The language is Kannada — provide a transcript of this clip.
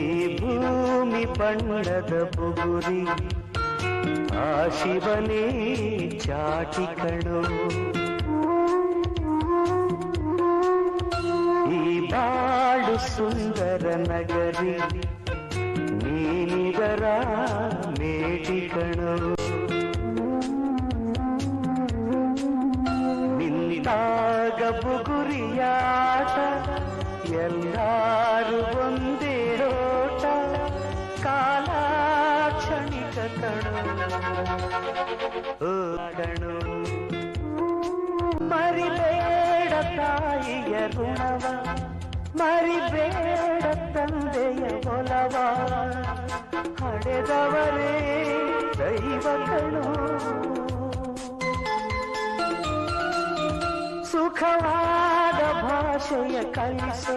ಈ ಭೂಮಿ ಬಣ್ಣದ ಬುಗುರಿ ಆ ಶಿವನೇ ಚಾಟಿ ಕಣೋ. ಈ ಬಾಳು ಸುಂದರ ನಗರಿ ನೀನಿದರ ಮೇಟಿ ಕಣೋ. ನಿಂತಾಗ ಬುಗುರಿಯಾಟ ಎಲ್ಲಾರು ಒಂದೇ ಓಟ ಕಾಲ ಕ್ಷಣಿಕ ಕಣೋ ಕಣೋ. ಮರಿಬೇಡ ತಾಯಿಯ ಋಣವ ಮರಿಬೇಡ ತಂದೆಯ ಒಲವ ಹಡೆದವರೇ ದೈವ ಕಣೋ. ಸುಖವಾದ ಭಾಷೆಯ ಕಲಿಸು